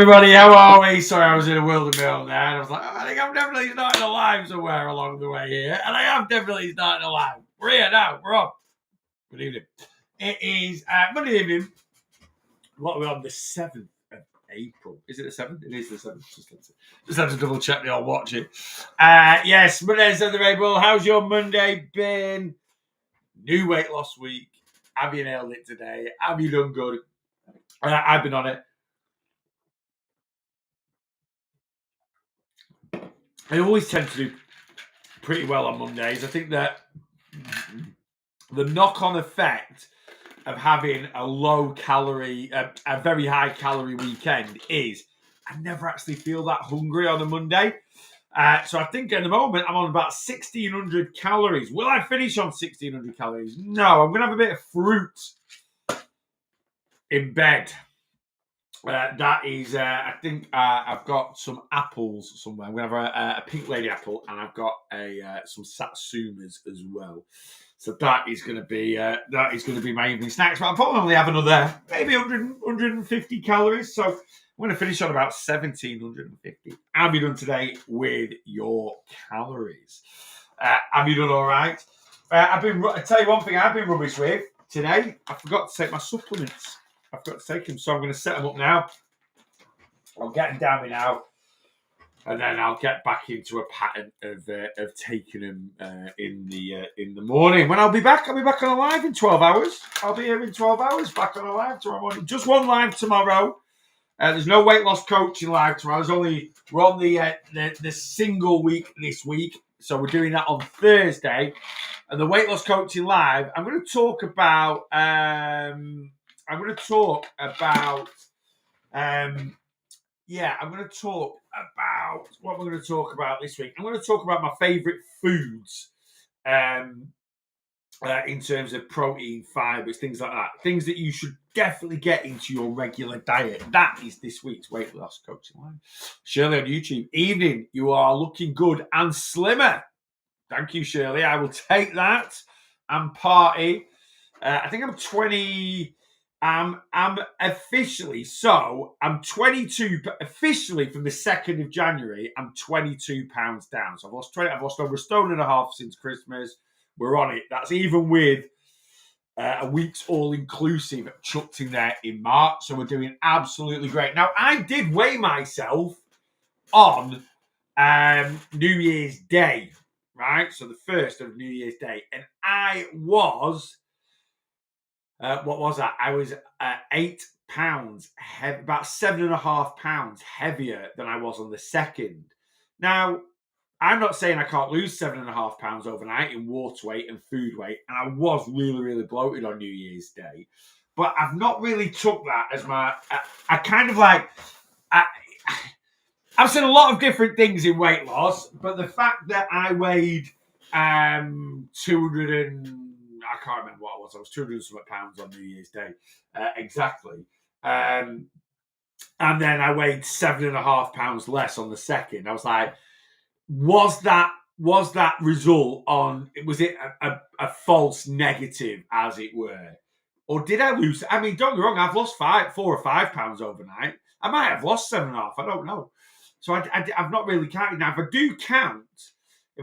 Everybody, how are we? Sorry, I was in a world of my own there, and I was like, I think I'm definitely starting a live somewhere along the way here, and I am definitely starting a live. We're here now. We're on. Good evening. It is Monday evening. What are we on? The 7th of April. Is it the 7th? It is the 7th. Just have to double check the old watch it. Yes, Monday, 7th of April. How's your Monday been? New weight loss week. Have you nailed it today? Have you done good? I've been on it. I always tend to do pretty well on Mondays. I think that the knock-on effect of having a low calorie, a very high calorie weekend is I never actually feel that hungry on a Monday. So I think at the moment I'm on about 1,600 calories. Will I finish on 1,600 calories? No, I'm going to have a bit of fruit in bed. That is, I think I've got some apples somewhere. I'm going to have a pink lady apple, and I've got some satsumas as well. So that is going to be my evening snacks. But I'll probably have another maybe 150 calories. So I'm going to finish on about 1,750. Have you done today with your calories? Have you done all right? I tell you one thing I've been rubbish with today. I forgot to take my supplements. I've got to take them, so I'm going to set them up now. I'll get them down now, and then I'll get back into a pattern of taking them in the morning. When I'll be back on a live in 12 hours. I'll be here in 12 hours, back on a live tomorrow morning. Just one live tomorrow. There's no weight loss coaching live tomorrow. We're on the single week this week, so we're doing that on Thursday. And the weight loss coaching live, I'm going to talk about. I'm going to talk about what we're going to talk about this week. I'm going to talk about my favourite foods in terms of protein, fibres, things like that. Things that you should definitely get into your regular diet. That is this week's weight loss coaching line. Shirley on YouTube. Evening, you are looking good and slimmer. Thank you, Shirley. I will take that and party. I think I'm 20... I'm officially, so I'm 22, officially from the 2nd of January, I'm 22 pounds down. So I've lost over a stone and a half since Christmas. We're on it. That's even with a week's all-inclusive chucked in there in March. So we're doing absolutely great. Now, I did weigh myself on New Year's Day, right? So the 1st of New Year's Day. And I was... what was that? I was 8 pounds, about 7.5 pounds heavier than I was on the 2nd. Now, I'm not saying I can't lose 7.5 pounds overnight in water weight and food weight, and I was really, really bloated on New Year's Day. But I've not really took that as my... I kind of like... I've seen a lot of different things in weight loss, but the fact that I weighed 200 and... I can't remember what it was. I was 200 something pounds on New Year's Day, exactly. And then I weighed 7.5 pounds less on the 2nd. I was like, was that result on? Was it a false negative, as it were, or did I lose? I mean, don't get me wrong. I've lost 4 or 5 pounds overnight. I might have lost 7.5. I don't know. So I've not really counted. Now, if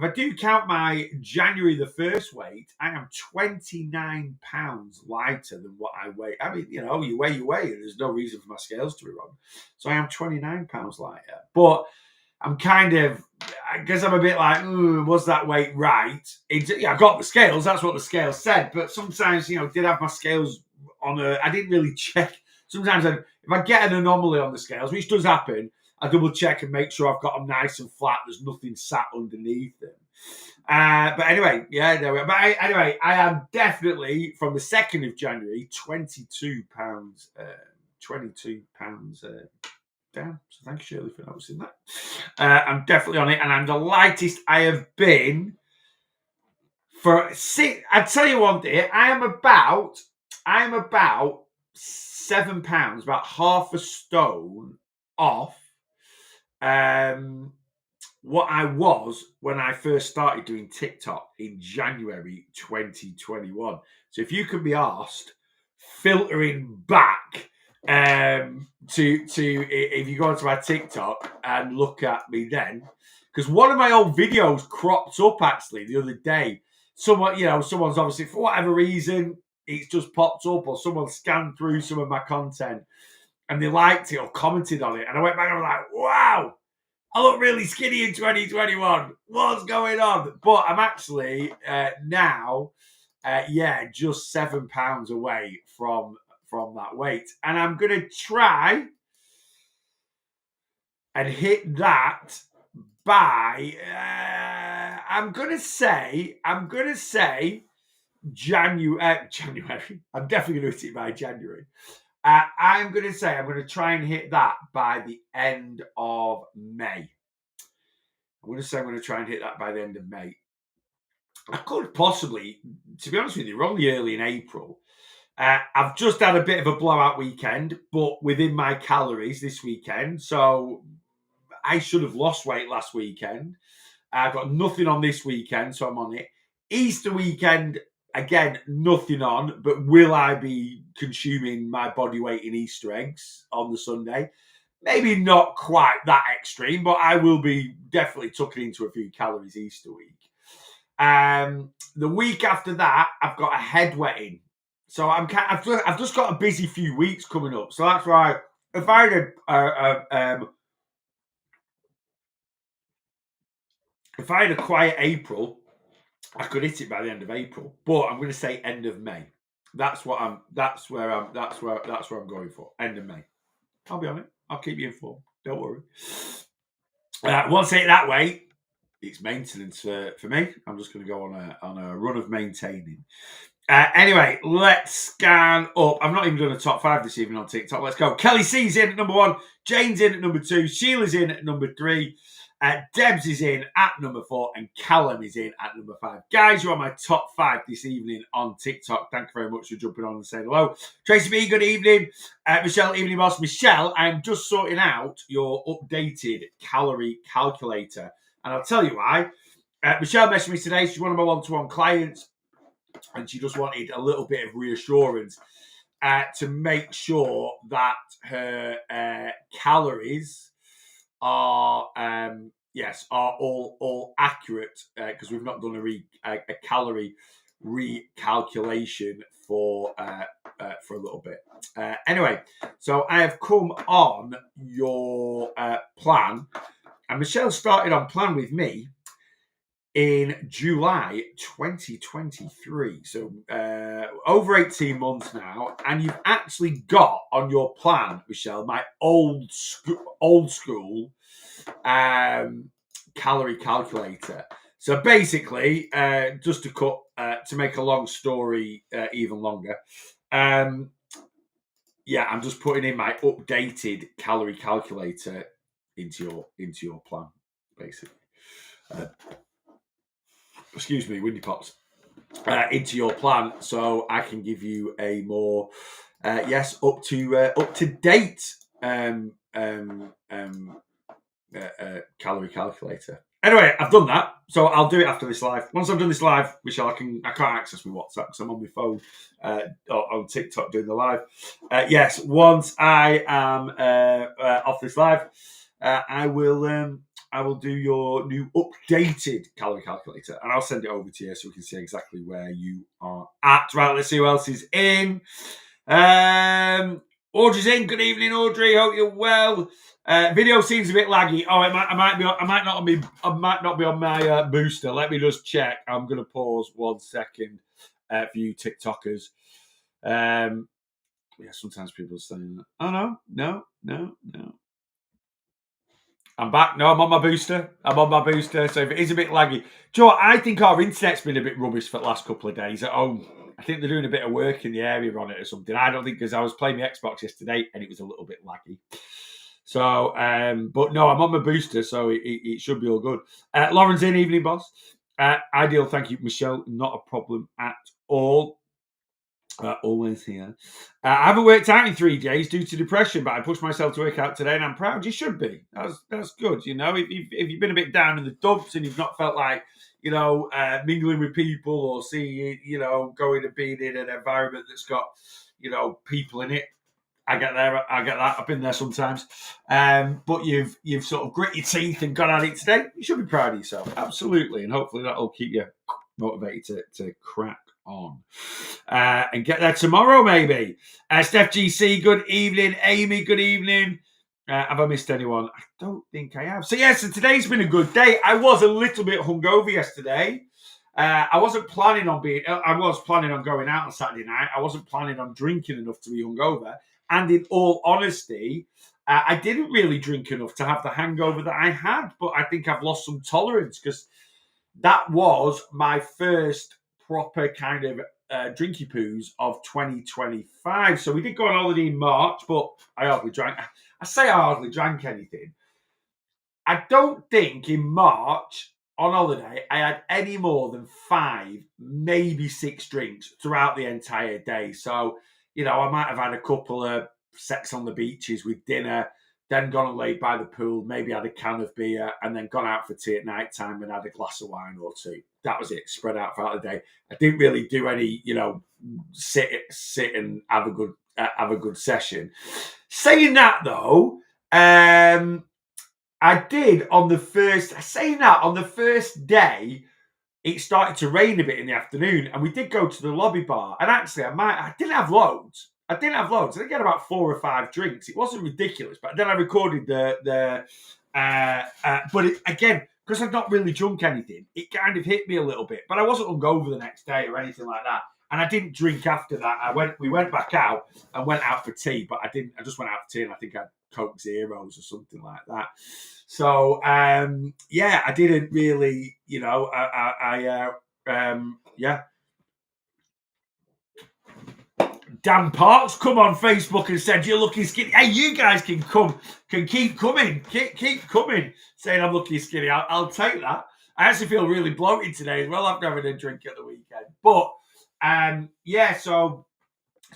I do count my January the 1st weight, I am 29 pounds lighter than what I weigh. I mean, you weigh, and there's no reason for my scales to be wrong. So I am 29 pounds lighter. But I'm I guess I'm a bit like, was that weight right? I got the scales. That's what the scales said. But sometimes, did have my scales on I didn't really check. Sometimes if I get an anomaly on the scales, which does happen, I double check and make sure I've got them nice and flat. There's nothing sat underneath them. But anyway, I am definitely from the 2nd of January, 22 pounds down. So thanks, Shirley, for noticing that. I'm definitely on it, and I'm the lightest I have been for I tell you one day, I am about 7 pounds, about half a stone off what I was when I first started doing TikTok in January 2021. So if you can be asked filtering back If you go onto my TikTok and look at me then, because one of my old videos cropped up actually the other day. Someone's obviously for whatever reason it's just popped up, or someone scanned through some of my content and they liked it or commented on it, and I went back and I was like, wow, I look really skinny in 2021. What's going on? But I'm actually now, just 7 pounds away from that weight, and I'm gonna try and hit that by. I'm gonna say January. January. I'm definitely gonna hit it by January. I'm going to try and hit that by the end of May. I'm going to try and hit that by the end of May. I could possibly, to be honest with you, we're only early in April. I've just had a bit of a blowout weekend, but within my calories this weekend. So I should have lost weight last weekend. I've got nothing on this weekend, so I'm on it. Easter weekend, again, nothing on, but will I be consuming my body weight in Easter eggs on the Sunday? Maybe not quite that extreme, but I will be definitely tucking into a few calories Easter week. The week after that, I've got a head wetting. So I've just got a busy few weeks coming up. So that's why if I had a quiet April, I could hit it by the end of April, but I'm going to say end of May. That's where I'm going for. End of May. I'll be on it. I'll keep you informed. Don't worry. Once I hit that way, it's maintenance for me. I'm just going to go on a run of maintaining. Anyway, let's scan up. I'm not even doing a top 5 this evening on TikTok. Let's go. Kelly C's in at number 1. Jane's in at number 2. Sheila's in at number 3. Debs is in at number 4. And Callum is in at number 5. Guys, you're on my top 5 this evening on TikTok. Thank you very much for jumping on and saying hello. Tracy B, good evening. Michelle, evening boss. Michelle, I'm just sorting out your updated calorie calculator. And I'll tell you why. Michelle messaged me today. She's one of my one-to-one clients. And she just wanted a little bit of reassurance to make sure that her calories are all accurate, because we've not done a calorie recalculation for a little bit. Anyway, so I have come on your plan, and Michelle started on plan with me in July 2023. So over 18 months now. And you've actually got on your plan, Michelle, my old school calorie calculator. So basically, just to make a long story even longer, I'm just putting in my updated calorie calculator into your plan, basically. Excuse me, windy pops, into your plan, so I can give you a more up to date calorie calculator. Anyway, I've done that, so I'll do it after this live. Once I've done this live, Michelle, I can't access my WhatsApp because I'm on my phone on TikTok doing the live. Yes, once I am off this live, I will do your new updated calorie calculator, and I'll send it over to you so we can see exactly where you are at. Right, let's see who else is in. Audrey's in. Good evening, Audrey. Hope you're well. Video seems a bit laggy. Oh, I might not be on my booster. Let me just check. I'm going to pause 1 second for you TikTokers. Sometimes people are saying, "Oh no." I'm back. No, I'm on my booster. So if it is a bit laggy, Joe, I think our internet's been a bit rubbish for the last couple of days at home. I think they're doing a bit of work in the area on it or something. I don't think, because I was playing my Xbox yesterday and it was a little bit laggy. So, but no, I'm on my booster, so it should be all good. Lauren's in, evening boss. Ideal, thank you, Michelle. Not a problem at all. Always here. I haven't worked out in 3 days due to depression, but I pushed myself to work out today, and I'm proud. You should be. That's good. You know, if you've been a bit down in the dumps and you've not felt like, mingling with people or seeing, going and being in an environment that's got, people in it, I get there. I get that. I've been there sometimes. But you've sort of grit your teeth and got at it today. You should be proud of yourself. Absolutely. And hopefully that'll keep you motivated to crack on. And get there tomorrow, maybe. Steph GC, good evening. Amy, good evening. Have I missed anyone? I don't think I have. So, so today's been a good day. I was a little bit hungover yesterday. I wasn't planning on I was planning on going out on Saturday night. I wasn't planning on drinking enough to be hungover. And in all honesty, I didn't really drink enough to have the hangover that I had. But I think I've lost some tolerance because that was my first proper kind of drinky poos of 2025. So we did go on holiday in March, but I hardly drank. I say I hardly drank anything. I don't think in March on holiday I had any more than 5, maybe 6 drinks throughout the entire day. So, I might have had a couple of sex on the beaches with dinner, then gone and laid by the pool, maybe had a can of beer, and then gone out for tea at night time and had a glass of wine or two. That was it, spread out throughout the day. I didn't really do any, sit and have a good session. Saying that though, I did on the first day, it started to rain a bit in the afternoon, and we did go to the lobby bar. And actually, I didn't have loads. I think I had about 4 or 5 drinks. It wasn't ridiculous, but then I recorded again, because I'd not really drunk anything, it kind of hit me a little bit. But I wasn't hungover the next day or anything like that. And I didn't drink after that. We went back out and went out for tea, but I just went out for tea, and I think I had Coke Zeros or something like that. So I didn't really, Dan Parks come on Facebook and said you're looking skinny. Hey, you guys can keep coming, keep coming, saying I'm looking skinny. I'll take that. I actually feel really bloated today as well after having a drink at the weekend. But so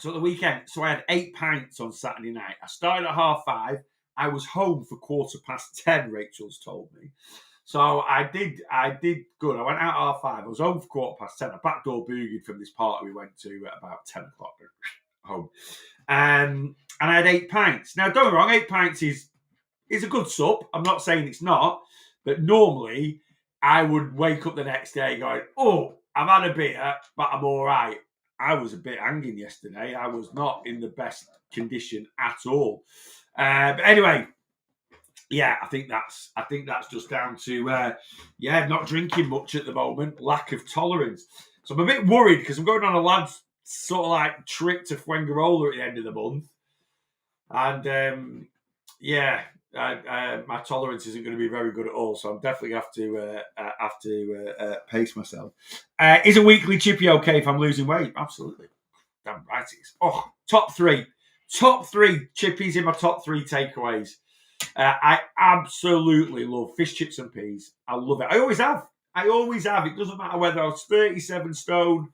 the weekend, so I had 8 pints on Saturday night. I started at 5:30. I was home for 10:15. Rachel's told me. So I did good. I went out at 5:30. I was home for 10:15. I backdoor boogied from this party we went to at about 10 o'clock home. And I had 8 pints. Now, don't get me wrong, 8 pints is a good sup. I'm not saying it's not. But normally, I would wake up the next day going, oh, I've had a beer, but I'm all right. I was a bit hanging yesterday. I was not in the best condition at all. But anyway, I think that's just down to not drinking much at the moment, lack of tolerance. So I'm a bit worried because I'm going on a lad's sort of like trip to Fuengirola at the end of the month, and my tolerance isn't going to be very good at all. So I'm definitely have to pace myself. Is a weekly chippy okay if I'm losing weight? Absolutely, damn right it is. Oh, top three chippies in my top 3 takeaways. I absolutely love fish chips and peas. I love it. I always have. It doesn't matter whether I was 37 stone,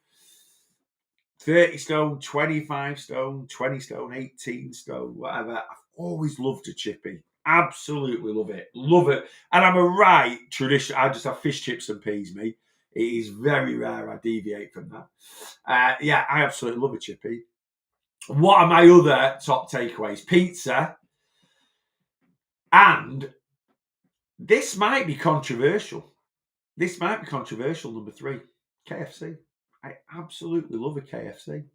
30 stone, 25 stone, 20 stone, 18 stone, whatever. I've always loved a chippy. Absolutely love it. Love it. And I'm a right tradition. I just have fish chips and peas, me. It is very rare I deviate from that. I absolutely love a chippy. What are my other top takeaways? Pizza. And this might be controversial. Number 3, KFC. I absolutely love a KFC.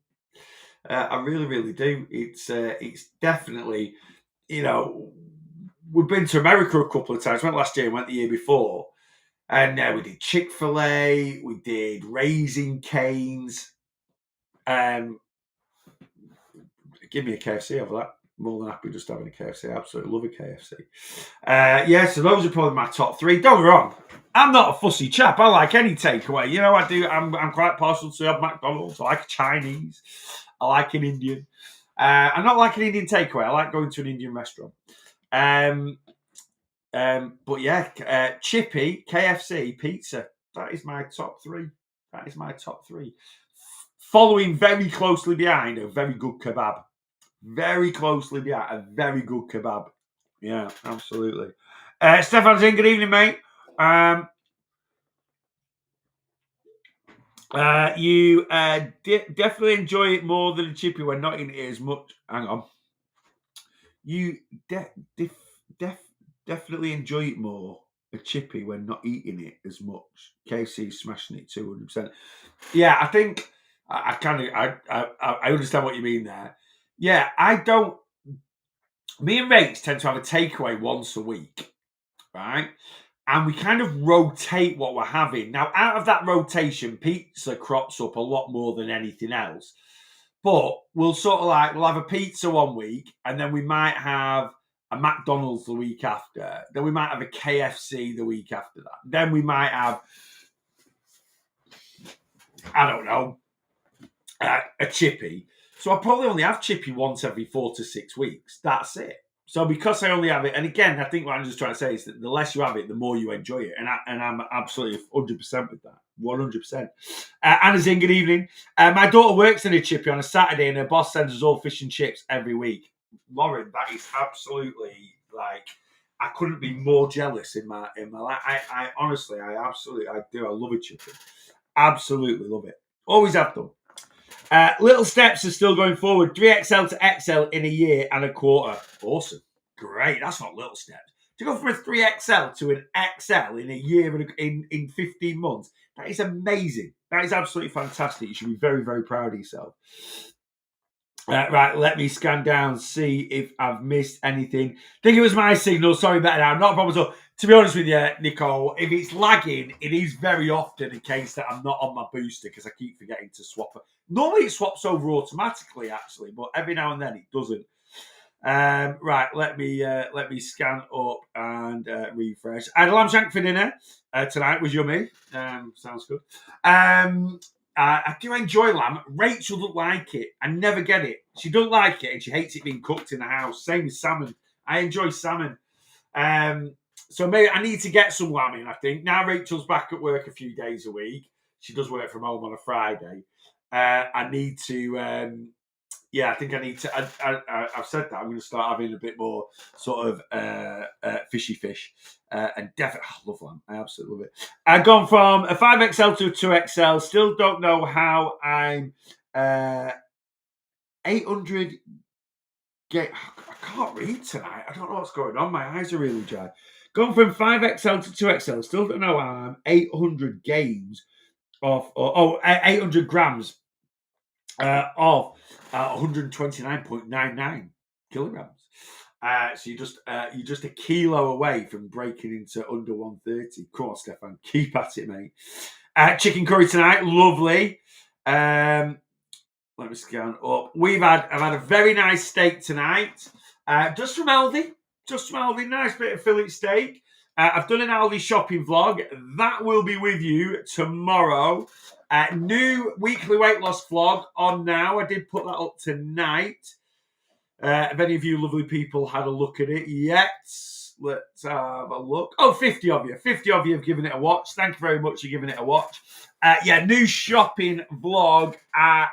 I really, really do. It's definitely, we've been to America a couple of times. Went last year, went the year before. And we did Chick-fil-A, we did Raising Cane's. Give me a KFC over that. More than happy just having a KFC. I absolutely love a KFC. So those are probably my top 3. Don't get me wrong, I'm not a fussy chap. I like any takeaway. I do. I'm quite partial to McDonald's. I like Chinese. I like an Indian. I'm not like an Indian takeaway. I like going to an Indian restaurant. Chippy, KFC, pizza. That is my top 3. Following very closely behind a very good kebab. Very closely behind a very good kebab. Yeah, absolutely. Stefan's in. Good evening, mate. You definitely enjoy it more than a chippy when not in it as much. Hang on. you definitely enjoy it more a chippy when not eating it as much. KFC is smashing it 200%. Yeah, I think I kind of I understand what you mean there. Yeah, I don't. Me and Rates tend to have a takeaway once a week, right? And we kind of rotate what we're having. Now, out of that rotation, pizza crops up a lot more than anything else. But we'll sort of we'll have a pizza one week, and then we might have a McDonald's the week after. Then we might have a KFC the week after that. Then we might have, I don't know, a chippy. So I probably only have chippy once every 4 to 6 weeks. That's it. So because I only have it, and again, I think what I'm just trying to say is that the less you have it, the more you enjoy it, and I'm absolutely 100% with that, 100%. Anna Zing, good evening. My daughter works in a chippy on a Saturday, and her boss sends us all fish and chips every week. Lauren, that is absolutely I couldn't be more jealous in my life. I honestly, I do. I love a chippy, absolutely love it. Always have done. Little steps are still going forward. 3XL to XL in a year and a quarter. Awesome. Great. That's not little steps. To go from a 3XL to an XL in a year and in 15 months, that is amazing. That is absolutely fantastic. You should be very, very proud of yourself. Right, let me scan down, see if I've missed anything. I think it was my signal. Sorry about that. Not a problem at all. To be honest with you, Nicole, if it's lagging, it is very often a case that I'm not on my booster because I keep forgetting to swap it. Normally it swaps over automatically, actually, but every now and then it doesn't. Right, let me scan up and refresh. I had lamb shank for dinner tonight. Was yummy. Sounds good. I do enjoy lamb. Rachel doesn't like it. I never get it. She doesn't like it and she hates it being cooked in the house. Same with salmon. I enjoy salmon. So maybe I need to get some lamb in, I think. Now Rachel's back at work a few days a week. She does work from home on a Friday. I need to... I think I need to. I've said that I'm going to start having a bit more sort of fishy fish, and definitely I love lamb. I absolutely love it. I've gone from a 5XL to a 2XL. Still don't know how I'm 800. I can't read tonight. I don't know what's going on. My eyes are really dry. Gone from 5XL to 2XL. Still don't know how I'm 800 games of 800 grams of 129.99 kilograms. So you're just a kilo away from breaking into under 130. Come on, Stefan, keep at it, mate. Chicken curry tonight, lovely. Let me scan up. I've had a very nice steak tonight, just from Aldi. Nice bit of fillet steak. I've done an Aldi shopping vlog. That will be with you tomorrow. New weekly weight loss vlog on now. I did put that up tonight. If any of you lovely people had a look at it yet, let's have a look. 50 of you. 50 of you have given it a watch. Thank you very much for giving it a watch. New shopping vlog at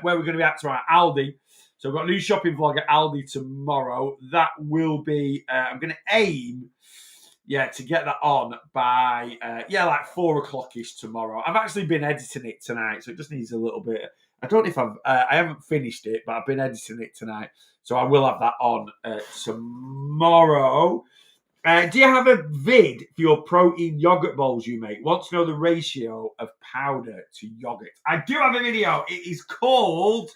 where we're going to be at tomorrow, Aldi. So I've got a new shopping vlog at Aldi tomorrow. That will be, I'm going to aim, to get that on by, like 4 o'clock-ish tomorrow. I've actually been editing it tonight, so it just needs a little bit. I don't know if I haven't finished it, but I've been editing it tonight. So I will have that on tomorrow. Do you have a vid for your protein yogurt bowls you make? Want to know the ratio of powder to yogurt? I do have a video. It is called,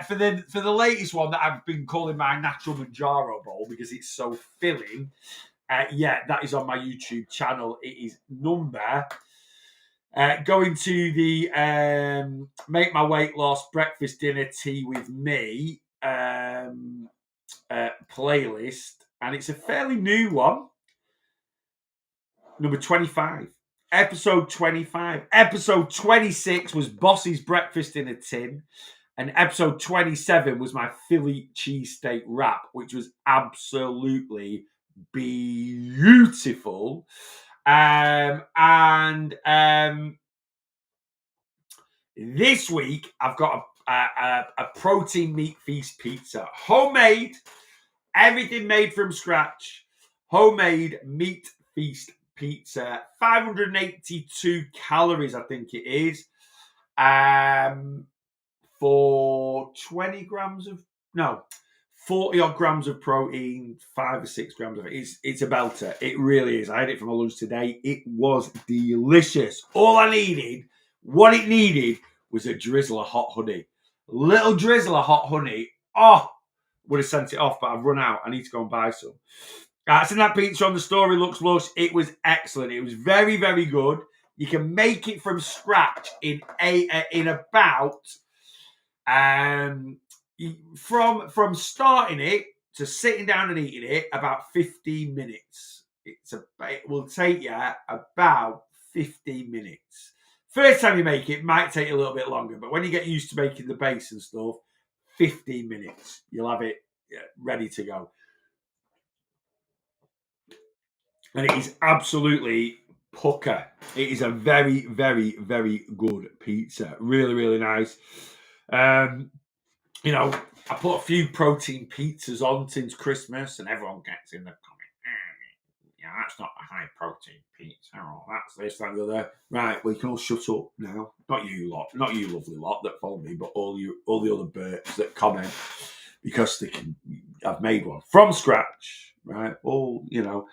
for the latest one that I've been calling my natural Manjaro bowl because it's so filling. That is on my YouTube channel. It is number... going to the Make My Weight Loss Breakfast Dinner Tea with Me playlist, and it's a fairly new one. Number 25. Episode 25. Episode 26 was Boss's Breakfast in a Tin, and episode 27 was my Philly cheesesteak wrap, which was absolutely beautiful. This week I've got a protein meat feast pizza, homemade, everything made from scratch, homemade meat feast pizza, 582 calories, I think it is, for 20 grams of 40 odd grams of protein, 5 or 6 grams of it. It's a belter. It really is. I had it for my lunch today. It was delicious. All I needed, what it needed, was a drizzle of hot honey. Little drizzle of hot honey. Oh, would have sent it off, but I've run out. I need to go and buy some. I've seen that pizza on the story. Looks lush. It was excellent. It was very, very good. You can make it from scratch in about from starting it to sitting down and eating it about 15 minutes. It will take you about 15 minutes. First time you make it might take a little bit longer, but when you get used to making the base and stuff, 15 minutes, you'll have it ready to go. And it is absolutely pucker. It is a very, very, very good pizza. Really, really nice. You know, I put a few protein pizzas on since Christmas, and everyone gets in the comment, yeah, that's not a high protein pizza. Oh, that's this, that, and the other. Right, well, you can all shut up now. Not you lot, not you lovely lot that follow me, but all the other Berts that comment because I've made one from scratch, right? All, you know.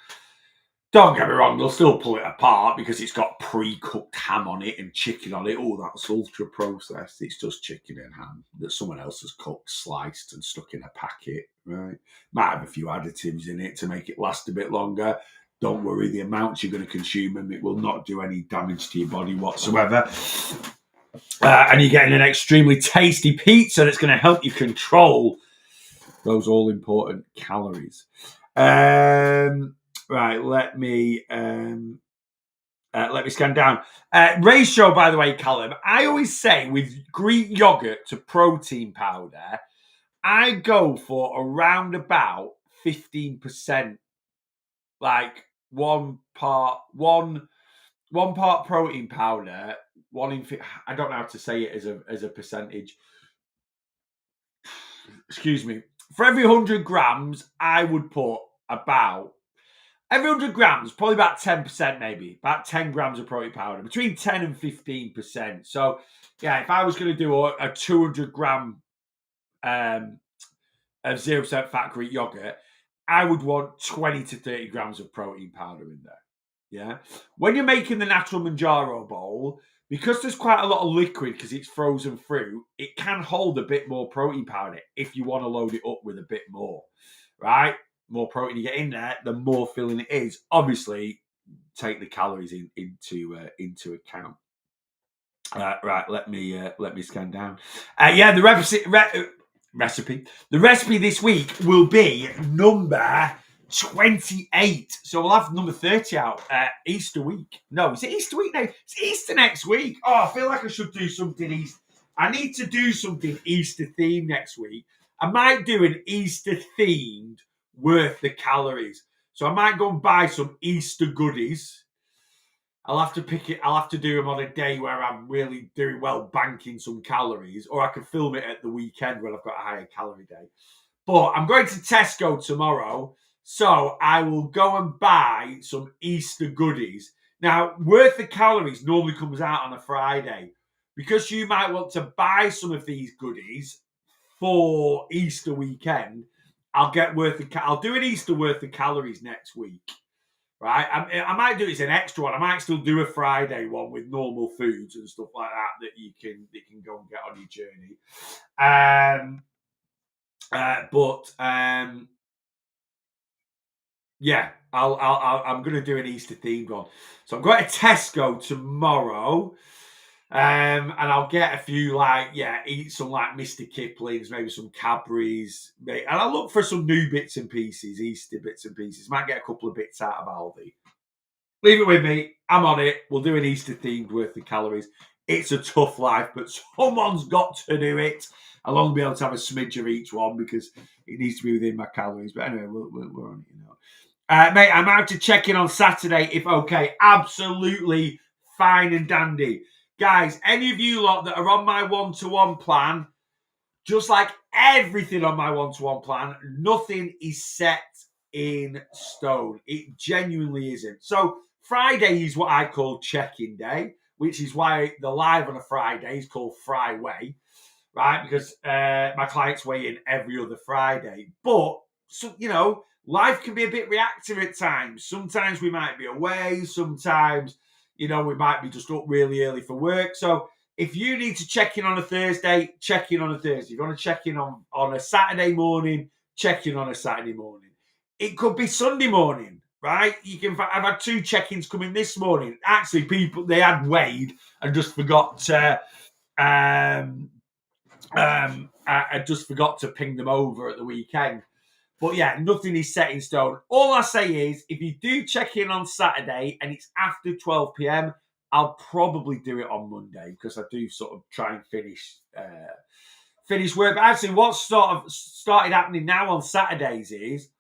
Don't get me wrong, they'll still pull it apart because it's got pre-cooked ham on it and chicken on it. Oh, that's ultra processed. It's just chicken and ham that someone else has cooked, sliced, and stuck in a packet, right? Might have a few additives in it to make it last a bit longer. Don't worry, the amounts you're going to consume them, it will not do any damage to your body whatsoever. And you're getting an extremely tasty pizza that's going to help you control those all-important calories. Right, let me scan down. Ratio, by the way, Callum, I always say with Greek yogurt to protein powder, I go for around about 15%, like one part protein powder, I don't know how to say it as a percentage. Excuse me. For every 100 grams, I would put about every 100 grams, probably about 10%, maybe about 10 grams of protein powder, between 10 and 15%. So, yeah, if I was going to do a 200 gram of 0% fat Greek yogurt, I would want 20 to 30 grams of protein powder in there. Yeah. When you're making the natural Manjaro bowl, because there's quite a lot of liquid because it's frozen fruit, it can hold a bit more protein powder if you want to load it up with a bit more, right? More protein you get in there, the more filling it is. Obviously, take the calories into account. Right, let me scan down. Yeah, the recipe. The recipe this week will be number 28. So we'll have number 30 out Easter week. No, is it Easter week now? It's Easter next week. Oh, I feel like I should do something Easter. I need to do something Easter themed next week. I might do an Easter themed worth the calories. So I might go and buy some Easter goodies. I'll have to pick it. I'll have to do them on a day where I'm really doing well, banking some calories, or I can film it at the weekend when I've got a higher calorie day. But I'm going to Tesco tomorrow, so I will go and buy some Easter goodies. Now, worth the calories normally comes out on a Friday. Because you might want to buy some of these goodies for Easter weekend, I'll do an Easter worth of calories next week. Right, I might do it as an extra one. I might still do a Friday one with normal foods and stuff like that you can go and get on your journey. Yeah, I'm going to do an Easter themed one. So I'm going to Tesco tomorrow, and I'll get a few eat some like Mr. Kipling's, maybe some Cadbury's, and I'll look for some new bits and pieces, Easter bits and pieces. Might get a couple of bits out of Aldi. Leave it with me. I'm on it. We'll do an Easter themed worth of calories. It's a tough life, but someone's got to do it. I'll only be able to have a smidge of each one because it needs to be within my calories. But anyway, we're on it, you know. Mate, I'm out to check in on Saturday if okay. Absolutely fine and dandy. Guys, any of you lot that are on my one-to-one plan, just like everything on my one-to-one plan, nothing is set in stone. It genuinely isn't. So Friday is what I call check-in day, which is why the live on a Friday is called Friday. right? Because my clients weigh in every other Friday. But, so, life can be a bit reactive at times. Sometimes we might be away. Sometimes, we might be just up really early for work. So if you need to check in on a Thursday, check in on a Thursday. If you want to check in on a Saturday morning, check in on a Saturday morning. It could be Sunday morning, right? I've had 2 check-ins coming this morning. Actually, they had weighed and just forgot to I just forgot to ping them over at the weekend. But yeah, nothing is set in stone. All I say is, if you do check in on Saturday and it's after 12 p.m., I'll probably do it on Monday because I do sort of try and finish work. But actually, what's sort of started happening now on Saturdays is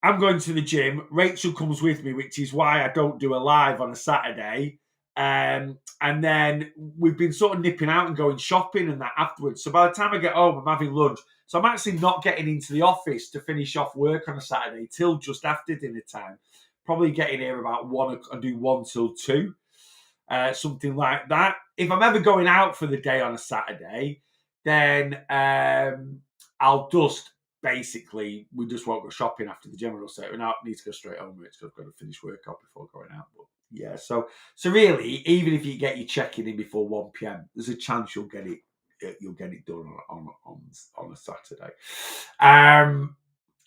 I'm going to the gym. Rachel comes with me, which is why I don't do a live on a Saturday. And then we've been sort of nipping out and going shopping and that afterwards. So by the time I get home, I'm having lunch. So I'm actually not getting into the office to finish off work on a Saturday till just after dinner time. Probably getting here about 1 and do 1 till 2, something like that. If I'm ever going out for the day on a Saturday, then I'll just basically, we just won't go shopping after the gym. We'll say, I need to go straight home. It's because I've got to finish work up before going out. But yeah, so really, even if you get your check-in in before 1 p.m., there's a chance you'll get it done on a Saturday.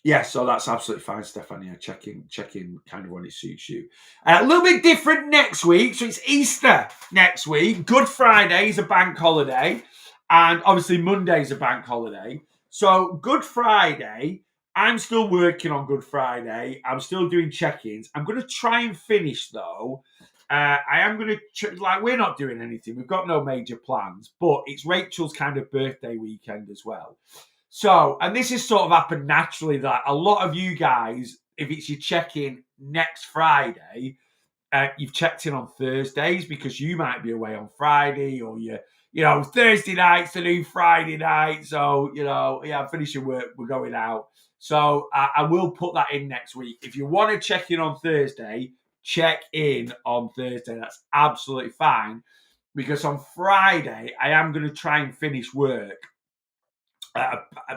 Yeah, so that's absolutely fine, Stefania. Check in kind of when it suits you. A little bit different next week. So it's Easter next week. Good Friday is a bank holiday. And obviously Monday's a bank holiday. So Good Friday, I'm still working on Good Friday. I'm still doing check-ins. I'm going to try and finish, though. I am going to, we're not doing anything. We've got no major plans. But it's Rachel's kind of birthday weekend as well. So, and this has sort of happened naturally that a lot of you guys, if it's your check-in next Friday, you've checked in on Thursdays because you might be away on Friday or Thursday night's the new Friday night. So, I'm finishing work, we're going out. So I will put that in next week. If you want to check in on Thursday, check in on Thursday. That's absolutely fine because on Friday, I am going to try and finish work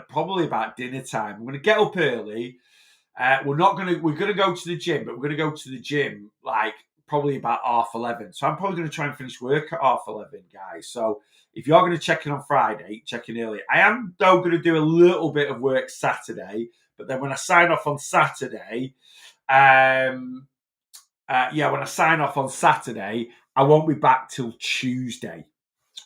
probably about dinner time. I'm going to get up early. We're going to go to the gym, but we're going to go to the gym like probably about 11:30. So I'm probably going to try and finish work at 11:30, guys. So if you're going to check in on Friday, check in early. I am, though, going to do a little bit of work Saturday, but then when I sign off on Saturday, when I sign off on Saturday, I won't be back till Tuesday.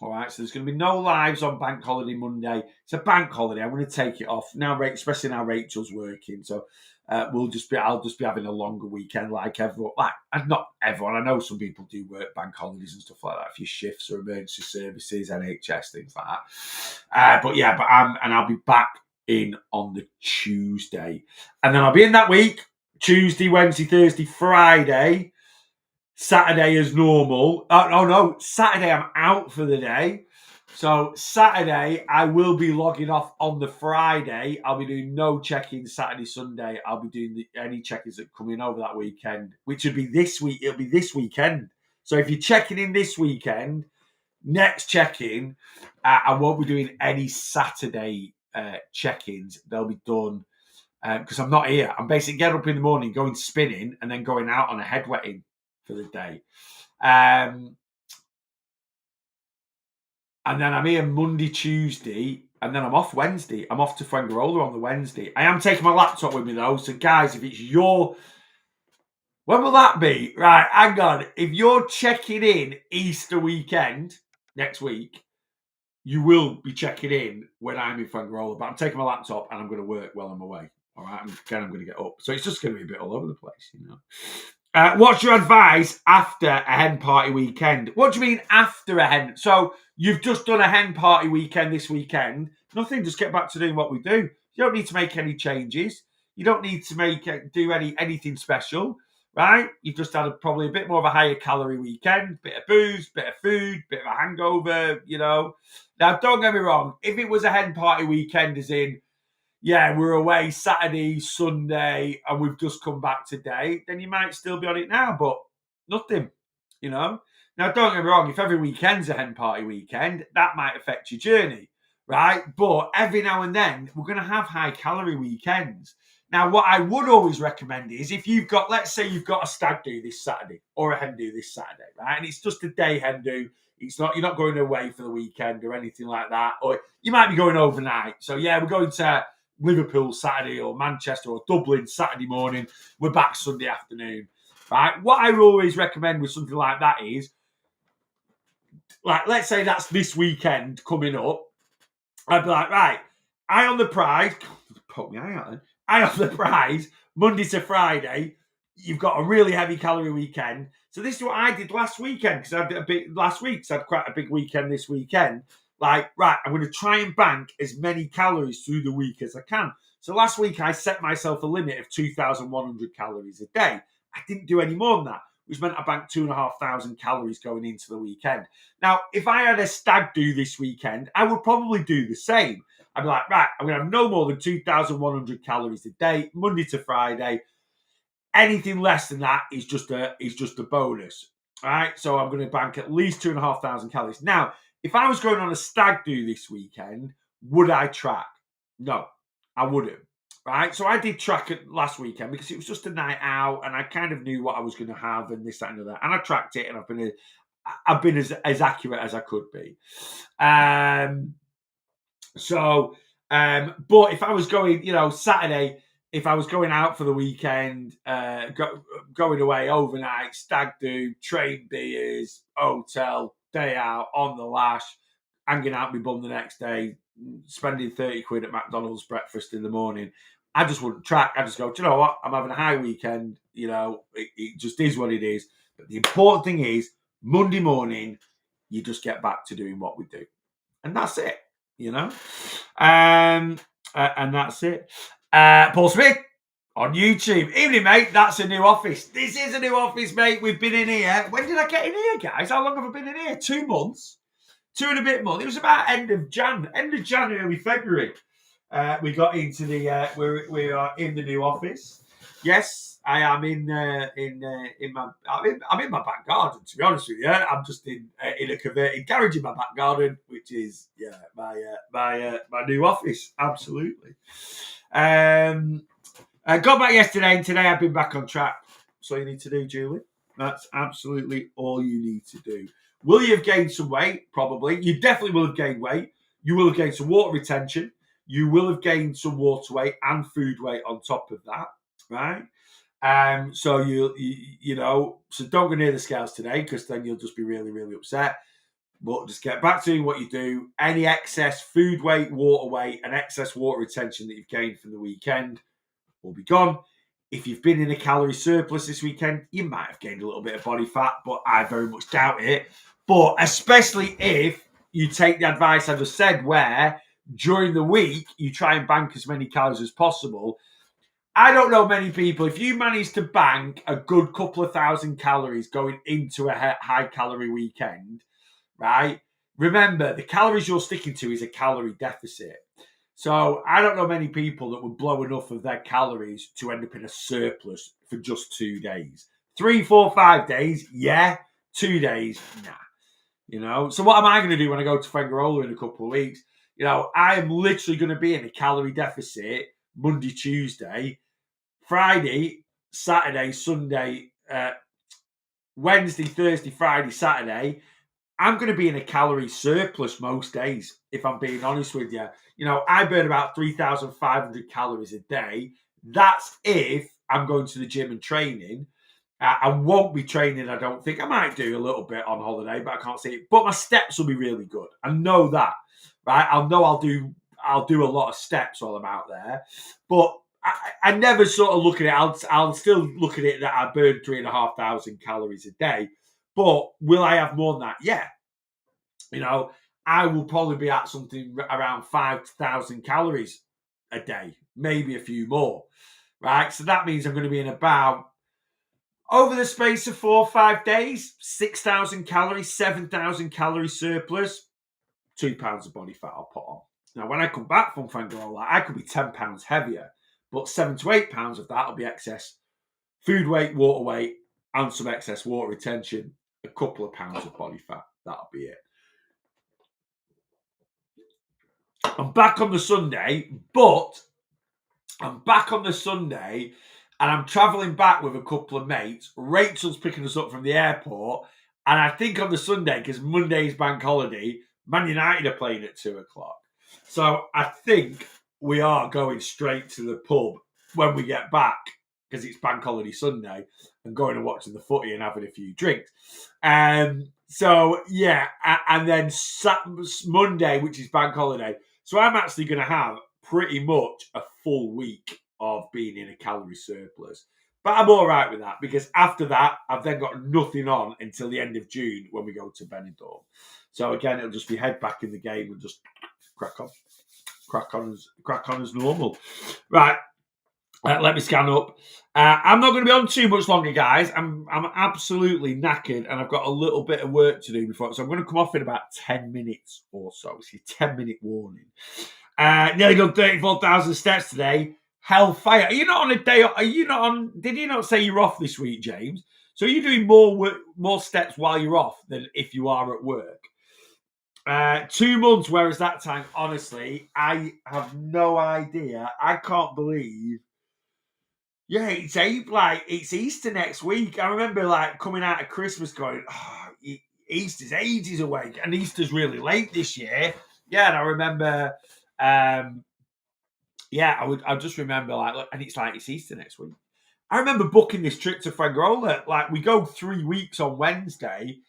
All right, so there's going to be no lives on Bank Holiday Monday. It's a bank holiday. I'm going to take it off now, especially now Rachel's working. So I'll just be having a longer weekend like everyone. Not everyone. I know some people do work bank holidays and stuff like that. A few shifts or emergency services, NHS, things like that. I'll be back in on the Tuesday, and then I'll be in that week. Tuesday, Wednesday, Thursday, Friday. Saturday as normal. Oh no, Saturday I'm out for the day. So Saturday I will be logging off on the Friday. I'll be doing no check-ins Saturday, Sunday. I'll be doing any check-ins that come in over that weekend, which would be this week. It'll be this weekend. So if you're checking in this weekend, next check-in, I won't be doing any Saturday check-ins. They'll be done because I'm not here. I'm basically getting up in the morning, going spinning, and then going out on a head wetting for the day. And then I'm here Monday, Tuesday, and then I'm off Wednesday. I'm off to Fuengirola on the Wednesday. I am taking my laptop with me, though. So, guys, if it's when will that be? Right, hang on. If you're checking in Easter weekend next week, you will be checking in when I'm in Fuengirola. But I'm taking my laptop and I'm going to work while I'm away. All right, I'm going to get up. So it's just going to be a bit all over the place, What's your advice after a hen party weekend? What do you mean after a hen? So you've just done a hen party weekend this weekend. Nothing, just get back to doing what we do. You don't need to make any changes. You don't need to do anything special, right? You've just had probably a bit more of a higher calorie weekend, bit of booze, bit of food, bit of a hangover, Now, don't get me wrong. If it was a hen party weekend, as in, we're away Saturday, Sunday, and we've just come back today, then you might still be on it now, but nothing, Now, don't get me wrong, if every weekend's a hen party weekend, that might affect your journey. right? But every now and then, we're going to have high calorie weekends. Now, what I would always recommend is if you've got, let's say you've got a stag do this Saturday or a hen do this Saturday, right? And it's just a day hen do. It's not, you're not going away for the weekend or anything like that. Or you might be going overnight. So yeah, we're going to Liverpool Saturday or Manchester or Dublin Saturday morning. We're back Sunday afternoon, right? What I always recommend with something like that is, like, let's say that's this weekend coming up. I'd be like, right, eye on the prize. Poke my eye out then. Eye on the prize, Monday to Friday. You've got a really heavy calorie weekend. So this is what I did last weekend, because I did a bit last week, so I had quite a big weekend this weekend. Like, right, I'm going to try and bank as many calories through the week as I can. So last week I set myself a limit of 2,100 calories a day. I didn't do any more than that, which meant I banked 2,500 calories going into the weekend. Now, if I had a stag do this weekend, I would probably do the same. I'd be like, right, I'm going to have no more than 2,100 calories a day, Monday to Friday. Anything less than that is just a bonus. All right. So I'm going to bank at least 2,500 calories. Now, if I was going on a stag do this weekend, would I track? No, I wouldn't. Right. So I did track it last weekend because it was just a night out and I kind of knew what I was going to have and this, that, and that. And I tracked it and I've been as accurate as I could be. But if I was going, Saturday, if I was going out for the weekend, going away overnight, stag do, trade beers, hotel, day out, on the lash, hanging out with my bum the next day, spending 30 quid at McDonald's breakfast in the morning, I just wouldn't track. I just go, do you know what? I'm having a high weekend. It just is what it is. But the important thing is, Monday morning, you just get back to doing what we do. And that's it. And that's it. Paul Smith on YouTube. Evening, mate. That's a new office. This is a new office, mate. We've been in here. When did I get in here, guys? How long have I been in here? 2 months. 2 and a bit months. It was about end of January, February. We got into the. We are in the new office. Yes, I am in my. I'm in my back garden. To be honest with you, I'm just in a converted garage in my back garden, which is my new office. Absolutely. I got back yesterday, and today I've been back on track. That's all you need to do, Julie. That's absolutely all you need to do. Will you have gained some weight? Probably. You definitely will have gained weight. You will have gained some water retention. You will have gained some water weight and food weight on top of that, right? So so don't go near the scales today because then you'll just be really, really upset. But just get back to what you do. Any excess food weight, water weight, and excess water retention that you've gained from the weekend will be gone. If you've been in a calorie surplus this weekend, you might have gained a little bit of body fat, but I very much doubt it. But especially if you take the advice I just said, where during the week you try and bank as many calories as possible. I don't know many people. If you manage to bank a good couple of thousand calories going into a high calorie weekend, right? Remember, the calories you're sticking to is a calorie deficit. So I don't know many people that would blow enough of their calories to end up in a surplus for just 2 days. 3, 4, 5 days, yeah. 2 days, nah. So what am I going to do when I go to Fuengirola in a couple of weeks? I am literally going to be in a calorie deficit Monday, Tuesday, Friday, Saturday, Sunday, Wednesday, Thursday, Friday, Saturday. I'm going to be in a calorie surplus most days, if I'm being honest with you. I burn about 3,500 calories a day. That's if I'm going to the gym and training. I won't be training, I don't think. I might do a little bit on holiday, but I can't see it. But my steps will be really good. I know that, right? I'll do a lot of steps while I'm out there. But I never sort of look at it. I'll still look at it that I burn 3,500 calories a day. But will I have more than that? Yeah. I will probably be at something around 5,000 calories a day, maybe a few more, right? So that means I'm going to be in about, over the space of 4 or 5 days, 6,000 calories, 7,000 calorie surplus, 2 pounds of body fat I'll put on. Now, when I come back from Fuengirola, I could be 10 pounds heavier, but 7 to 8 pounds of that will be excess food weight, water weight, and some excess water retention, a couple of pounds of body fat. That'll be it. I'm back on the Sunday, but I'm back on the Sunday and I'm travelling back with a couple of mates. Rachel's picking us up from the airport. And I think on the Sunday, because Monday's bank holiday, Man United are playing at 2 o'clock. So I think we are going straight to the pub when we get back, because it's bank holiday Sunday, and going and watching the footy and having a few drinks. So, yeah, and then Monday, which is bank holiday. So I'm actually going to have pretty much a full week of being in a calorie surplus. But I'm all right with that, because after that, I've then got nothing on until the end of June when we go to Benidorm. So again, it'll just be head back in the game and just crack on as normal. Right. Let me scan up. I'm not going to be on too much longer, guys. I'm absolutely knackered, and I've got a little bit of work to do before. So I'm going to come off in about 10 minutes or so. It's a 10-minute warning. Nearly done 34,000 steps today. Hellfire. Are you not on a day? Are you not on? Did you not say you're off this week, James? So are you doing more steps while you're off than if you are at work? 2 months. Where is that time? Honestly, I have no idea. I can't believe. Yeah, it's Easter next week. I remember coming out of Christmas going, Easter's ages away, and Easter's really late this year. Yeah, and I remember, I just remember and it's Easter next week. I remember booking this trip to Fuengirola. We go 3 weeks on Wednesday,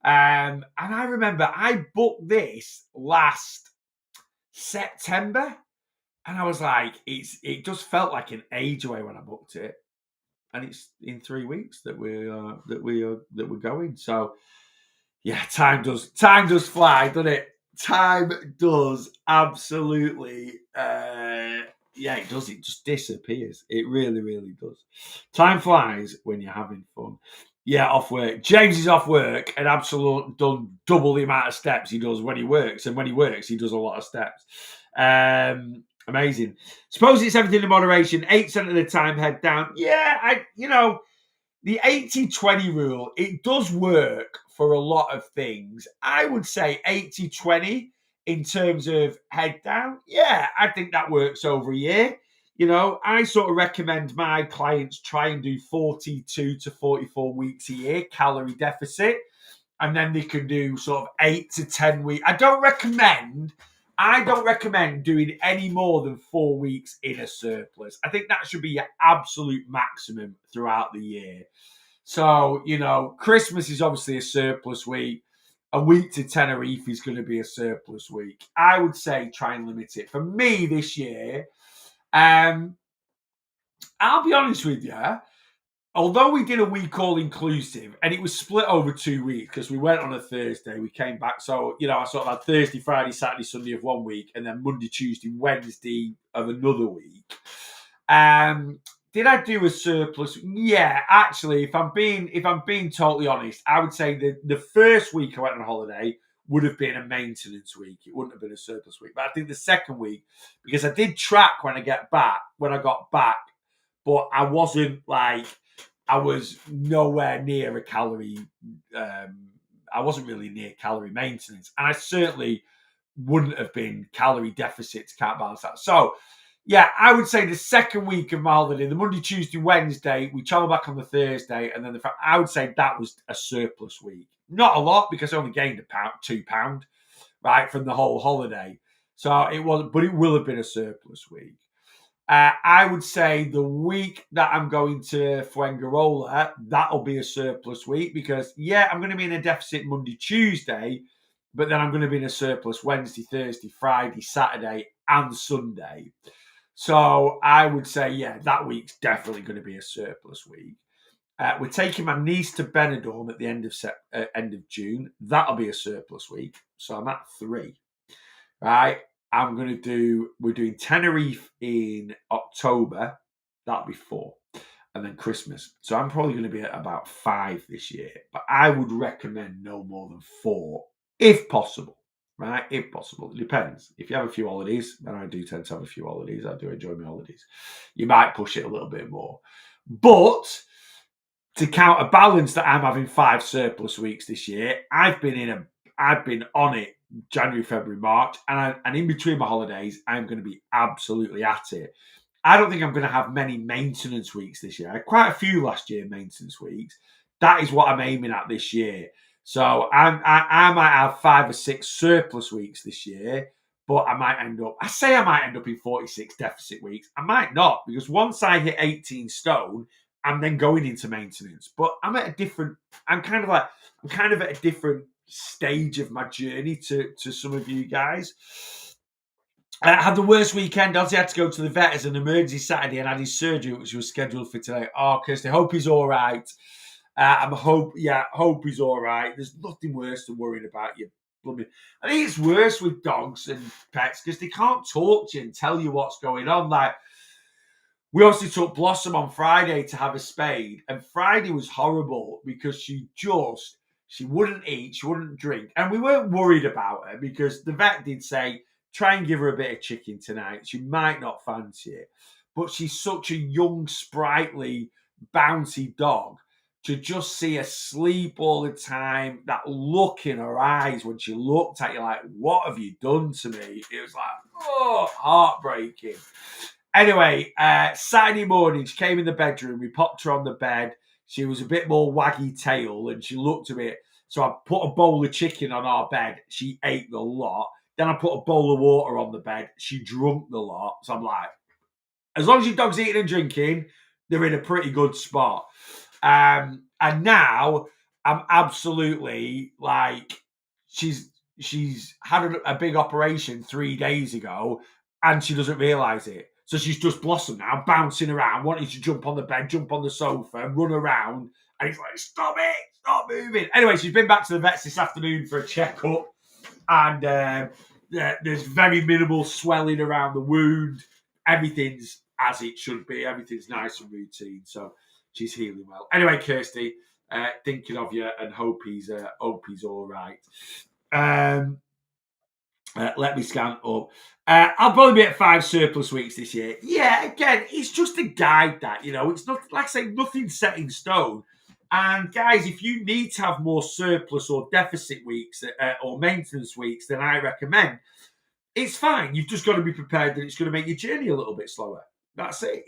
and I remember I booked this last September. And I was like, it just felt like an age away when I booked it, and it's in 3 weeks that we're going. So, yeah, time does fly, doesn't it? Time does absolutely, it does. It just disappears. It really, really does. Time flies when you're having fun. Yeah, off work. James is off work and absolutely done double the amount of steps he does when he works, and when he works, he does a lot of steps. Amazing. Suppose it's everything in moderation. 8% of the time, head down. Yeah, the 80-20 rule, it does work for a lot of things. I would say 80-20 in terms of head down. Yeah, I think that works over a year. I sort of recommend my clients try and do 42 to 44 weeks a year calorie deficit, and then they can do sort of 8 to 10 weeks. I don't recommend doing any more than 4 weeks in a surplus. I think that should be your absolute maximum throughout the year. So, Christmas is obviously a surplus week. A week to Tenerife is going to be a surplus week. I would say try and limit it. For me this year, I'll be honest with you, although we did a week all inclusive and it was split over 2 weeks because we went on a Thursday, we came back. So, I sort of had Thursday, Friday, Saturday, Sunday of 1 week, and then Monday, Tuesday, Wednesday of another week. Did I do a surplus? Yeah, actually, if I'm being totally honest, I would say that the first week I went on holiday would have been a maintenance week. It wouldn't have been a surplus week. But I think the second week, because I did track when I got back, but I wasn't I was nowhere near a calorie. I wasn't really near calorie maintenance, and I certainly wouldn't have been calorie deficit to can't balance that. So, yeah, I would say the second week of my holiday, the Monday, Tuesday, Wednesday, we travel back on the Thursday, and then I would say that was a surplus week. Not a lot because I only gained £2, right, from the whole holiday. So it wasn't, but it will have been a surplus week. I would say the week that I'm going to Fuengirola, that'll be a surplus week because, I'm going to be in a deficit Monday, Tuesday, but then I'm going to be in a surplus Wednesday, Thursday, Friday, Saturday, and Sunday. So I would say, that week's definitely going to be a surplus week. We're taking my niece to Benidorm at the end of June. That'll be a surplus week. So I'm at 3, right? We're doing Tenerife in October. That'll be 4. And then Christmas. So I'm probably going to be at about 5 this year. But I would recommend no more than 4, if possible. Right? If possible. It depends. If you have a few holidays, and I do tend to have a few holidays, I do enjoy my holidays, you might push it a little bit more. But to counterbalance that I'm having 5 surplus weeks this year, I've been on it January, February, March, and in between my holidays, I'm going to be absolutely at it. I don't think I'm going to have many maintenance weeks this year. I had quite a few last year, maintenance weeks. That is what I'm aiming at this year. So I might have 5 or 6 surplus weeks this year, but I might end up in 46 deficit weeks. I might not, because once I hit 18 stone, I'm then going into maintenance. But I'm kind of at a different stage of my journey to some of you guys. I had the worst weekend. Ozzy had to go to the vet as an emergency Saturday and had his surgery, which was scheduled for today. Oh, Kirsty, hope he's all right. Hope he's all right. There's nothing worse than worrying about you. I think it's worse with dogs and pets because they can't talk to you and tell you what's going on. Like, we also took Blossom on Friday to have a spade, and Friday was horrible because she wouldn't eat, she wouldn't drink, and we weren't worried about her because the vet did say, try and give her a bit of chicken tonight. She might not fancy it, but she's such a young, sprightly, bouncy dog. To just see her sleep all the time, that look in her eyes when she looked at you like, what have you done to me? It was like, oh, heartbreaking. Anyway, Saturday morning, she came in the bedroom. We popped her on the bed. She was a bit more waggy tail and she looked a bit. So I put a bowl of chicken on our bed. She ate the lot. Then I put a bowl of water on the bed. She drunk the lot. So I'm like, as long as your dog's eating and drinking, they're in a pretty good spot. And now I'm absolutely like, she's had a big operation 3 days ago and she doesn't realise it. So she's just Blossom now, bouncing around, wanting to jump on the bed, jump on the sofa, run around. And he's like, stop moving. Anyway, she's been back to the vets this afternoon for a checkup. And there's very minimal swelling around the wound. Everything's as it should be. Everything's nice and routine. So she's healing well. Anyway, Kirsty, thinking of you and hope he's all right. Let me scan up. I'll probably be at 5 surplus weeks this year. Yeah, again, it's just a guide that, it's not, like I say, nothing set in stone. And guys, if you need to have more surplus or deficit weeks or maintenance weeks than I recommend, it's fine. You've just got to be prepared that it's going to make your journey a little bit slower. That's it,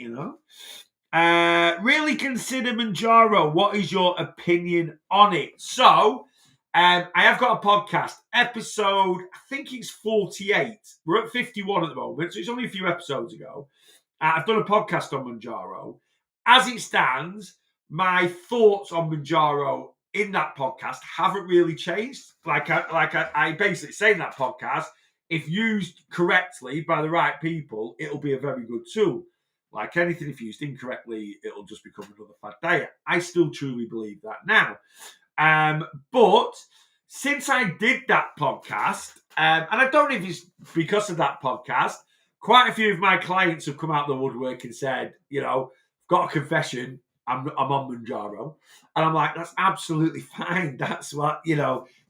Really consider Mounjaro. What is your opinion on it? So, I have got a podcast, episode, I think it's 48. We're at 51 at the moment, so it's only a few episodes ago. I've done a podcast on Mounjaro. As it stands, my thoughts on Mounjaro in that podcast haven't really changed. Like I basically say in that podcast, if used correctly by the right people, it'll be a very good tool. Like anything, if used incorrectly, it'll just become another fad diet. I still truly believe that now. But since I did that podcast, and I don't know if it's because of that podcast, quite a few of my clients have come out of the woodwork and said, got a confession, I'm on Mounjaro. And I'm like, that's absolutely fine. That's what,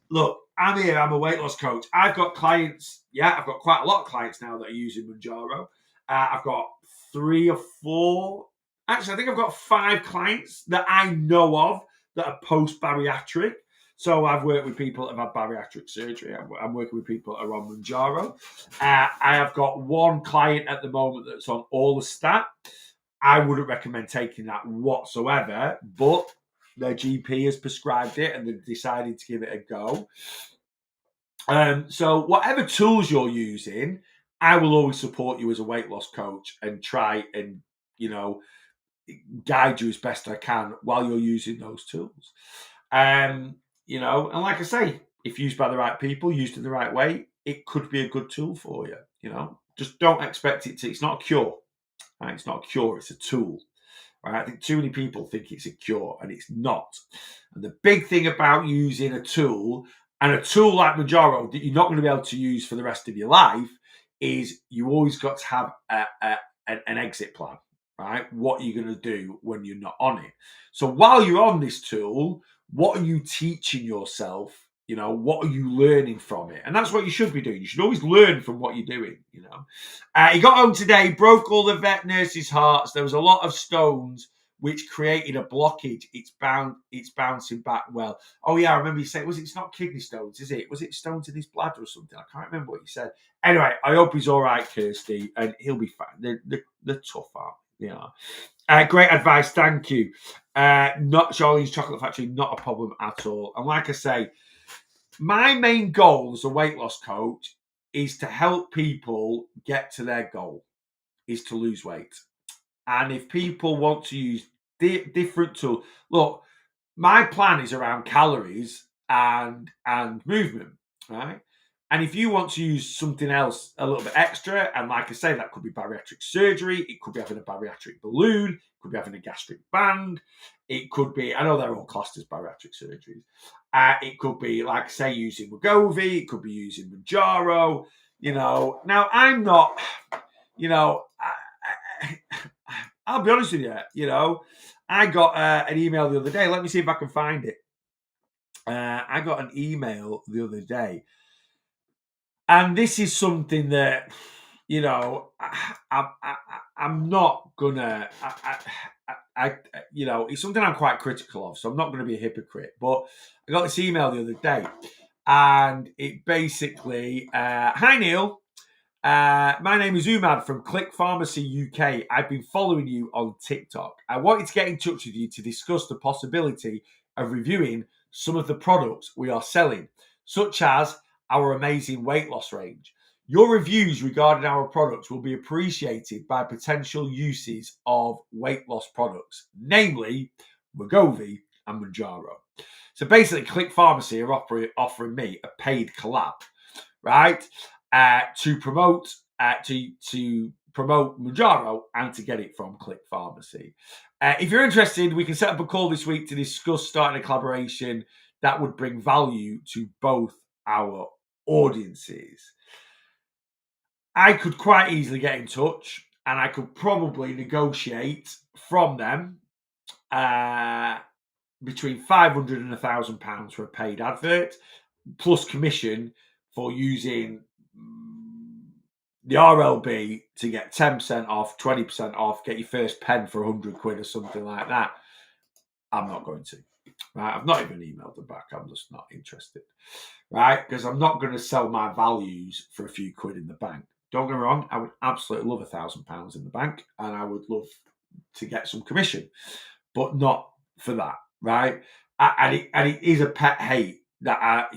look, I'm here, I'm a weight loss coach. I've got clients, I've got quite a lot of clients now that are using Mounjaro. I've got 3 or 4, actually, I think I've got 5 clients that I know of that are post-bariatric. So I've worked with people that have had bariatric surgery. I'm working with people that are on Mounjaro. I have got 1 client at the moment that's on Orlistat. I wouldn't recommend taking that whatsoever, but their GP has prescribed it and they've decided to give it a go. So whatever tools you're using, I will always support you as a weight loss coach and try and, guide you as best I can while you're using those tools. And like I say, if used by the right people, used in the right way, it could be a good tool for you. Just don't expect it to. It's not a cure. Right? It's not a cure. It's a tool. Right? I think too many people think it's a cure, and it's not. And the big thing about using a tool, and a tool like Mounjaro that you're not going to be able to use for the rest of your life, is you always got to have an exit plan. Right? What are you going to do when you're not on it? So while you're on this tool, what are you teaching yourself? What are you learning from it? And that's what you should be doing. You should always learn from what you're doing, He got home today, broke all the vet nurses' hearts. There was a lot of stones which created a blockage. It's bouncing back well. Oh yeah, I remember you saying, it's not kidney stones, is it? Was it stones in his bladder or something? I can't remember what you said. Anyway, I hope he's all right, Kirsty, and he'll be fine. They're tough, aren't they? Great advice, thank you. Not Charlene's Chocolate Factory, not a problem at all. And like I say, my main goal as a weight loss coach is to help people get to their goal, is to lose weight. And if people want to use different tools, look, my plan is around calories and movement, right? And if you want to use something else a little bit extra, and like I say, that could be bariatric surgery, it could be having a bariatric balloon, it could be having a gastric band, it could be, I know they're all classed as bariatric surgeries. It could be, like I say, using Wegovy, it could be using Mounjaro, Now, I'm not, I'll be honest with you, I got an email the other day. Let me see if I can find it. I got an email the other day. And this is something that, I'm not gonna, it's something I'm quite critical of, so I'm not going to be a hypocrite. But I got this email the other day, and it basically, hi Neil, my name is Umad from Click Pharmacy UK. I've been following you on TikTok. I wanted to get in touch with you to discuss the possibility of reviewing some of the products we are selling, such as our amazing weight loss range. Your reviews regarding our products will be appreciated by potential uses of weight loss products, namely Wegovy and Mounjaro. So basically, Click Pharmacy are offering me a paid collab, right? To promote Mounjaro and to get it from Click Pharmacy. If you're interested, we can set up a call this week to discuss starting a collaboration that would bring value to both our audiences. I could quite easily get in touch, and I could probably negotiate from them between £500 and £1,000 for a paid advert, plus commission for using the RLB to get 10% off, 20% off, get your first pen for £100 or something like that. I'm not going to. Right? I've not even emailed them back. I'm just not interested. Right? Because I'm not going to sell my values for a few quid in the bank. Don't get me wrong, I would absolutely love £1,000 in the bank, and I would love to get some commission, but not for that, right? And it is a pet hate that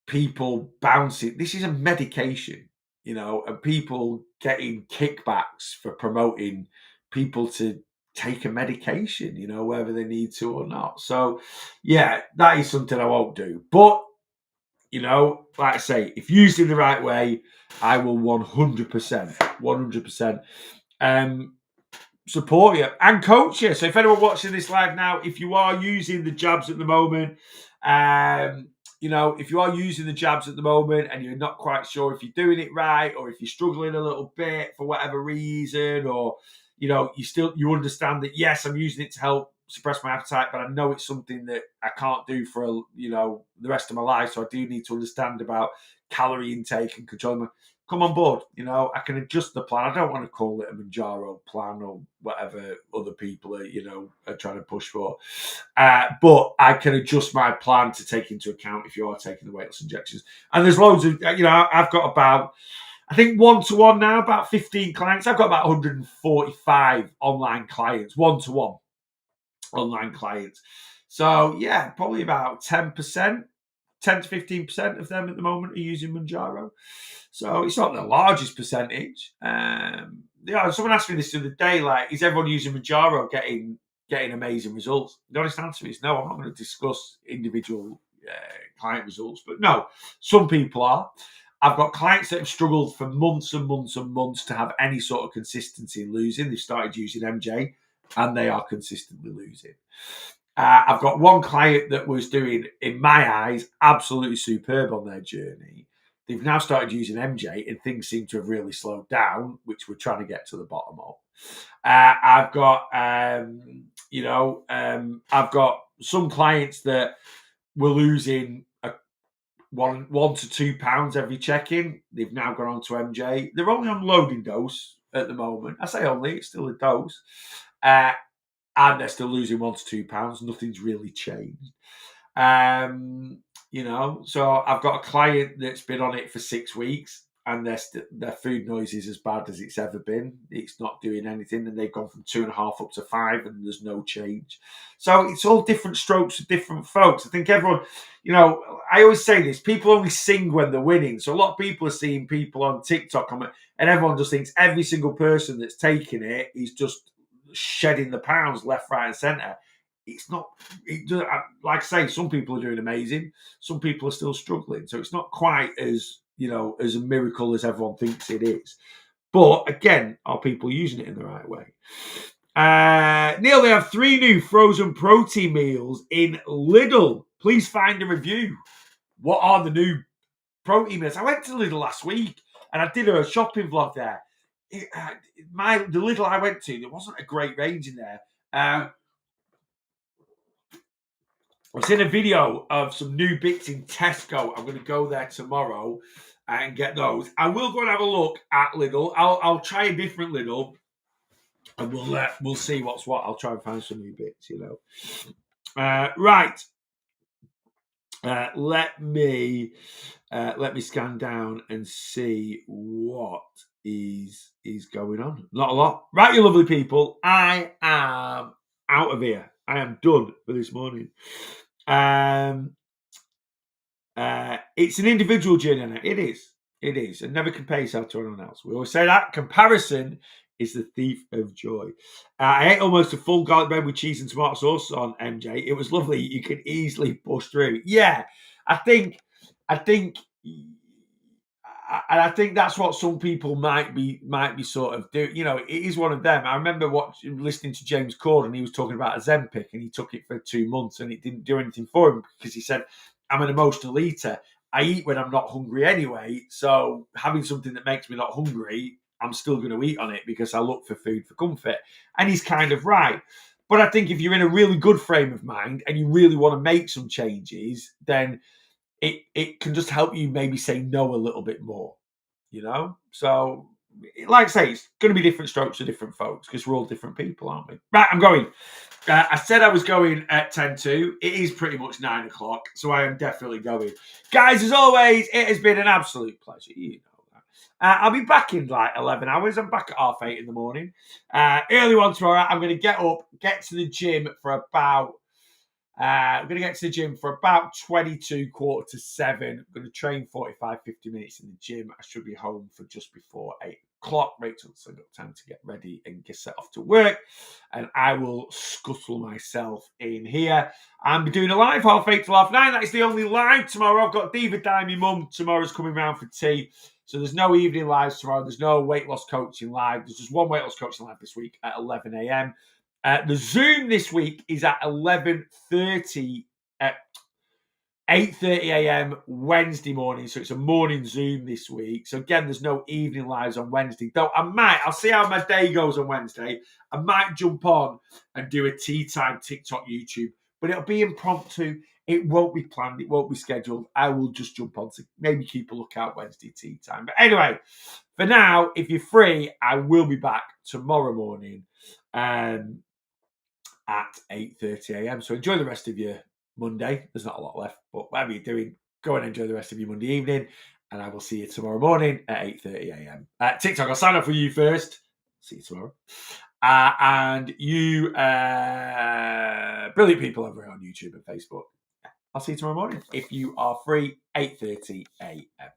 people bouncing. This is a medication, and people getting kickbacks for promoting people to take a medication, whether they need to or not. So, yeah, that is something I won't do. But like I say, if used in the right way, I will 100% support you and coach you. So if anyone watching this live now, if you are using the jabs at the moment, if you are using the jabs at the moment and you're not quite sure if you're doing it right, or if you're struggling a little bit for whatever reason, or you understand that, yes, I'm using it to help suppress my appetite, but I know it's something that I can't do for the rest of my life, so I do need to understand about calorie intake and control. Come on board. I can adjust the plan. I don't want to call it a Mounjaro plan or whatever other people are trying to push for, but I can adjust my plan to take into account if you are taking the weight loss injections. And there's loads of I've got about, I think, one-to-one now, about 15 clients. I've got about 145 online clients, one-to-one online clients. So, yeah, probably about 10%, 10 to 15% of them at the moment are using Mounjaro. So it's not the largest percentage. Someone asked me this the other day, like, is everyone using Mounjaro getting amazing results? The honest answer is no. I'm not going to discuss individual client results, but no, some people are. I've got clients that have struggled for months and months and months to have any sort of consistency in losing. They've started using MJ, and they are consistently losing. I've got one client that was doing, in my eyes, absolutely superb on their journey. They've now started using MJ, and things seem to have really slowed down, which we're trying to get to the bottom of. I've got, I've got some clients that were losing one to £2 every check-in. They've now gone on to MJ. They're only on loading dose at the moment. I say only, it's still a dose. and they're still losing 1 to £2. Nothing's really changed. So I've got a client that's been on it for 6 weeks, and their food noise is as bad as it's ever been. It's not doing anything, and they've gone from 2.5 up to 5, and there's no change. So it's all different strokes for different folks. I think everyone, I always say this: people only sing when they're winning. So a lot of people are seeing people on TikTok, and everyone just thinks every single person that's taking it is just shedding the pounds left, right, and centre. It's not. Like I say, some people are doing amazing. Some people are still struggling. So it's not quite as as a miracle as everyone thinks it is. But again, are people using it in the right way? Neil, they have 3 new frozen protein meals in Lidl. Please find a review. What are the new protein meals? I went to Lidl last week and I did a shopping vlog there. The Lidl I went to, there wasn't a great range in there. I've seen a video of some new bits in Tesco. I'm going to go there tomorrow and get those. I will go and have a look at Lidl. I'll try a different Lidl, and we'll see what's what. I'll try and find some new bits. Right. Let me scan down and see what is going on. Not a lot. Right, you lovely people. I am out of here. I am done for this morning. It's an individual journey now. It is, and never compare yourself to anyone else. We always say that comparison is the thief of joy. I ate almost a full garlic bread with cheese and tomato sauce on, MJ. It was lovely. You can easily push through. Yeah, I think, and I think that's what some people might be sort of do. It is one of them. I remember listening to James Corden. He was talking about Ozempic, and he took it for 2 months, and it didn't do anything for him because he said, "I'm an emotional eater. I eat when I'm not hungry anyway. So having something that makes me not hungry, I'm still going to eat on it because I look for food for comfort." And he's kind of right. But I think if you're in a really good frame of mind and you really want to make some changes, then it can just help you maybe say no a little bit more, So, like I say, it's going to be different strokes for different folks because we're all different people, aren't we? Right, I'm going. I said I was going at 10 to. It is pretty much 9 o'clock, so I am definitely going. Guys, as always, it has been an absolute pleasure. You know that. I'll be back in like 11 hours. I'm back at 8:30 in the morning. Early one tomorrow. I'm going to get up, get to the gym for about... I'm going to get to the gym for about 22, 6:45. I'm going to train 45, 50 minutes in the gym. I should be home for just before 8 o'clock. Rachel's got time to get ready and get set off to work. And I will scuttle myself in here. I'm doing a live 8:30 to 9:30. That is the only live tomorrow. I've got Diva Di, my mum, tomorrow's coming round for tea. So there's no evening lives tomorrow. There's no weight loss coaching live. There's just one weight loss coaching live this week at 11 a.m. The Zoom this week is at 11:30 at 8:30 a.m. Wednesday morning. So it's a morning Zoom this week. So again, there's no evening lives on Wednesday. Though I'll see how my day goes on Wednesday. I might jump on and do a tea time TikTok YouTube, but it'll be impromptu. It won't be planned. It won't be scheduled. I will just jump on to maybe keep a lookout Wednesday tea time. But anyway, for now, if you're free, I will be back tomorrow morning. At 8:30 a.m. So enjoy the rest of your Monday. There's not a lot left, but whatever you're doing, go and enjoy the rest of your Monday evening. And I will see you tomorrow morning at 8:30 a.m. TikTok, I'll sign up for you first. See you tomorrow. And you brilliant people over on YouTube and Facebook. I'll see you tomorrow morning if you are free, 8:30 a.m.